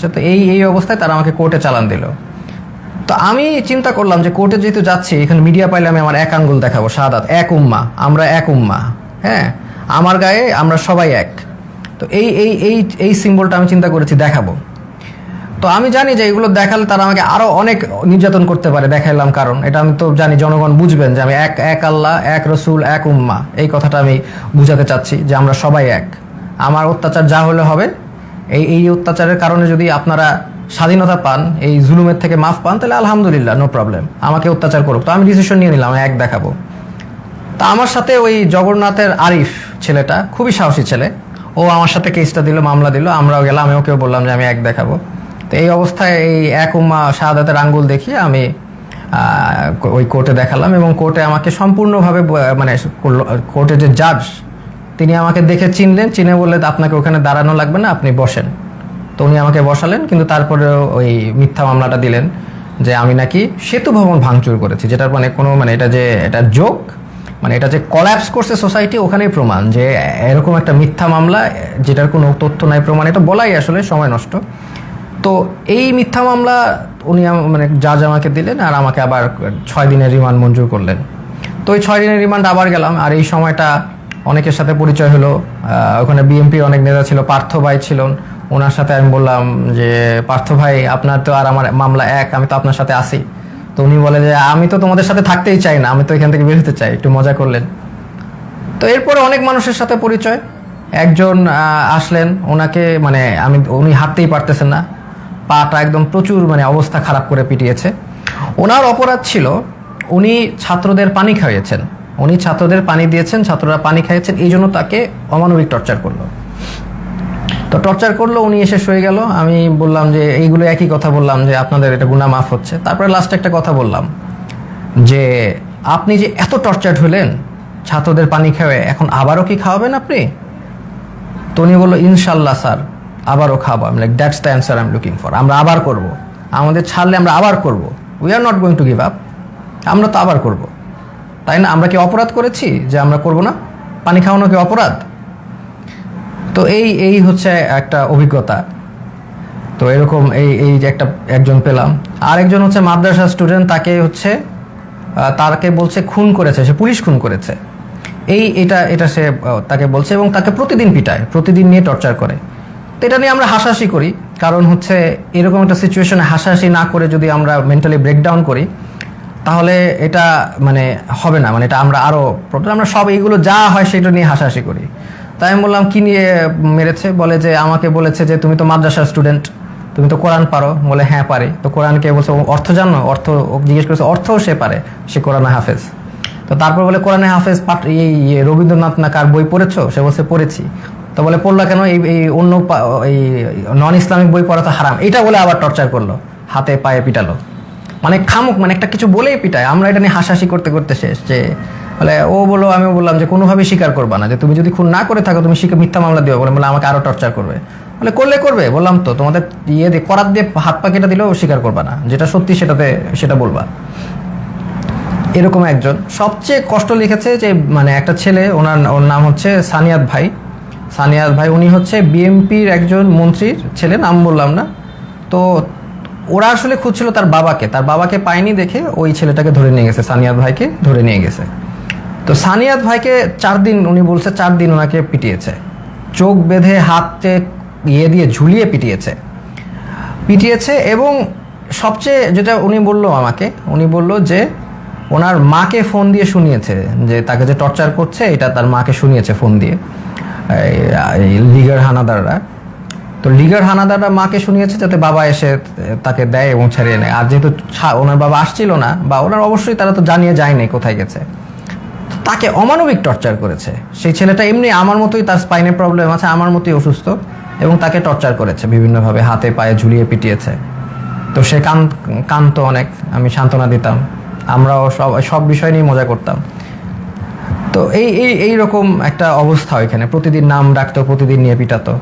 আসছে। তো এই অবস্থায় তারা আমাকে কোর্টে চালান দিল। তো আমি চিন্তা করলাম যে কোর্টে যেহেতু যাচ্ছি, এখানে মিডিয়া পাইলে আমি আমার এক আঙ্গুল দেখাবো, শাহাদাত, এক উম্মা, আমরা এক উম্মা, হ্যাঁ, আমার গায়ে আমরা সবাই এক। তো এই সিম্বলটা আমি চিন্তা করেছি দেখাবো। তো আমি জানি যে এগুলো দেখালে তারা আমাকে আরো অনেক নির্যাতন করতে পারে, দেখাইলাম, কারণ এটা আমি তো জানি জনগণ বুঝবেন যে আমি এক আল্লাহ, এক রসুল, এক উম্মা, এই কথাটা আমি বুঝাতে চাচ্ছি যে আমরা সবাই এক। আমার অত্যাচার যা হলে হবে, এই অত্যাচারের কারণে যদি আপনারা স্বাধীনতা পান, এই জুলুমের থেকে মাফ পান, তাহলে আলহামদুলিল্লাহ, নো প্রবলেম, আমাকে অত্যাচার করুক। তো আমি ডিসিশন নিয়ে নিলাম এক দেখাবো। তা আমার সাথে ওই জগন্নাথের আরিফ ছেলেটা খুবই সাহসী ছেলে, ও আমার সাথে কেসটা দিল, মামলা দিল, আমরাও গেলাম, আমি ওকেও বললাম যে আমি এক দেখাবো। তো এই অবস্থায় এই এক উম্মা শাহাদাতের আঙ্গুল দেখিয়ে আমি ওই কোর্টে দেখালাম, এবং কোর্টে আমাকে সম্পূর্ণভাবে মানে কোর্টের যে জাজ তিনি আমাকে দেখে চিনলেন, চিনে বললেন আপনাকে ওখানে দাঁড়ানো লাগবে না, আপনি বসেন। তো উনি আমাকে বসালেন, কিন্তু তারপরে ওই মিথ্যা মামলাটা দিলেন যে আমি নাকি সেতু ভবন ভাঙচুর করেছি, যেটার মানে কোনো মানে এটা জোক, মানে এটা যে কলাপস করছে সোসাইটি, ওখানেই প্রমাণ যে এরকম একটা মিথ্যা মামলা যেটার কোনো তথ্য নাই, প্রমাণ, এটা বলাই আসলে সময় নষ্ট। তো এই মিথ্যা মামলা উনি মানে জাজ আমাকে দিলেন, আর আমাকে আবার 6 দিনের রিমান্ড মঞ্জুর করলেন। তো ওই 6 দিনের রিমান্ড আবার গেলাম, আর এই সময়টা অনেকের সাথে পরিচয় হলো। ওখানে বিএনপির অনেক নেতা ছিল, পার্থ ভাই ছিলেন, ওনার সাথে আমি বললাম যে পার্থ ভাই, আপনার তো আর আমার মামলা এক, আমি তো আপনার সাথে আসি। তো উনি বলে যে আমি তো তোমাদের সাথে থাকতেই চাই না, আমি তো এখান থেকে বের হতে চাই, একটু মজা করলেন। তো এরপরে অনেক মানুষের সাথে পরিচয়। একজন আসলেন, ওনাকে মানে উনি হাঁটতেই পারতেছেন না, পাটা একদম প্রচুর মানে অবস্থা খারাপ করে পিটিয়েছে। ওনার অপরাধ ছিল উনি ছাত্রদের পানি খাইয়েছেন, উনি ছাত্রদের পানি দিয়েছেন, ছাত্ররা পানি খাইয়েছেন, এই জন্য তাকে অমানবিক টর্চার করলো। তো টর্চার করলো, উনি এসে শুয়ে গেল। আমি বললাম যে এইগুলো একই কথা বললাম যে আপনাদের এটা গুনাহ মাফ হচ্ছে। তারপরে লাস্টে একটা কথা বললাম যে আপনি যে এত টর্চার্ড হলেন ছাত্রদের পানি খাওয়ায়, এখন আবারও কি খাওয়াবেন আপনি? তো উনি বললো ইনশাল্লাহ স্যার, আবারও খাবো। আমি like that's the answer I am looking for. আমরা আবার করব, আমাদের ছাড়লে আমরা আবার করব, we are not going to give up, আমরা তো আবার করব। তাই না? আমরা কি অপরাধ করেছি যে আমরা করব না? পানি খাওয়ানো কি অপরাধ? তো এই হচ্ছে একটা অভিজ্ঞতা। তো এরকম এই যে একজন পেলাম। আর একজন হচ্ছে মাদ্রাসা স্টুডেন্ট, তাকে হচ্ছে তাকে বলছে খুন করেছে, সে পুলিশ খুন করেছে, এটা সে তাকে বলছে, এবং তাকে প্রতিদিন পিটায়, প্রতিদিন নিয়ে টর্চার করে। তো এটা নিয়ে আমরা হাসাহাসি করি, কারণ হচ্ছে এরকম একটা সিচুয়েশনে হাসাহাসি না করে যদি আমরা মেন্টালি ব্রেকডাউন করি, তাহলে এটা মানে হবে না, মানে এটা আমরা আমরা সব এইগুলো যা হয় সেটা নিয়ে হাসাহাসি করি। তাই আমি বললাম কি নিয়ে মেরেছে? বলে যে আমাকে বলেছে যে তুমি তো মাদ্রাসার স্টুডেন্ট, তুমি তো কোরআন পারো। বলে হ্যাঁ পারি। তো কোরআনকে বলছে অর্থ জানো? অর্থ জিজ্ঞেস করেছে, অর্থও সে পারে, সে কোরআনে হাফেজ। তো তারপর বলে কোরআনে হাফেজ এই রবীন্দ্রনাথ না কার বই পড়েছো? সে বলছে পড়েছি। তো বলে পড়লা কেন? এই অন্য এই নন ইসলামিক বই পড়া তো হারাম, এটা বলে আবার টর্চার করলো, হাতে পায়ে পিটালো, মানে খামুক, মানে একটা কিছু বলেই পিটায়। আমরা এটা নিয়ে হাসাহাসি করতে করতে শেষ। যে বলে ও বলো, আমি বললাম যে কোনোভাবেই স্বীকার করবা না, যে তুমি যদি খুন না করে থাকো তুমি মিথ্যা মামলা দিও। বলে আমাকে আরো টর্চার করবে। বলে করবে, বললাম তো তোমাদের করাত দিয়ে হাত পা কেটে দিলেও স্বীকার করবা না, যেটা সত্যি সেটা বলবা। এরকম একজন সবচেয়ে কষ্ট লিখেছে যে মানে একটা ছেলে, ওর নাম হচ্ছে সানিয়াত ভাই, উনি হচ্ছে বিএনপির একজন মন্ত্রীর ছেলে, নাম বললাম না। তো ওরা আসলে খুঁজছিল তার বাবাকে পায়নি দেখে ওই ছেলেটাকে ধরে নিয়ে গেছে, সানিয়াত ভাইকে ধরে নিয়ে গেছে। তো সানিয়াত ভাইকে 4 দিন, উনি বলছে 4 দিন ওনাকে পিটিয়েছে, চোখ বেঁধে হাতে দিয়ে ঝুলিয়ে পিটিয়েছে। এবং সবচেয়ে যেটা উনি বলল যে ওনার মাকে ফোন দিয়ে শুনিয়েছে যে তাকে যে টর্চার করছে, এটা তার মাকে শুনিয়েছে ফোন দিয়ে লিগার হানাদাররা। তো লিগার হানাদাররা মাকে শুনিয়েছে যাতে বাবা এসে তাকে দেয় এবং ছাড়িয়ে নেয়। আর যেহেতু ওনার বাবা আসছিল না, বা ওনার অবশ্যই তারা তো জানিয়ে যায়নি কোথায় গেছে, তাকে অমানবিক টর্চার করেছে। সেই ছেলেটা এমনি আমার মতোই, তার স্পাইনের প্রবলেম আছে, আমার মতোই অসুস্থ, এবং তাকে টর্চার করেছে বিভিন্নভাবে, হাতে পায়ে ঝুলিয়ে পিটিয়েছে। তো সে কাঁদতো অনেক, আমি সান্ত্বনা দিতাম, আমরাও সব বিষয় নিয়ে মজা করতাম। তো এই রকম একটা অবস্থা, ওইখানে প্রতিদিন নাম ডাকতো, প্রতিদিন নিয়ে পিটাতো।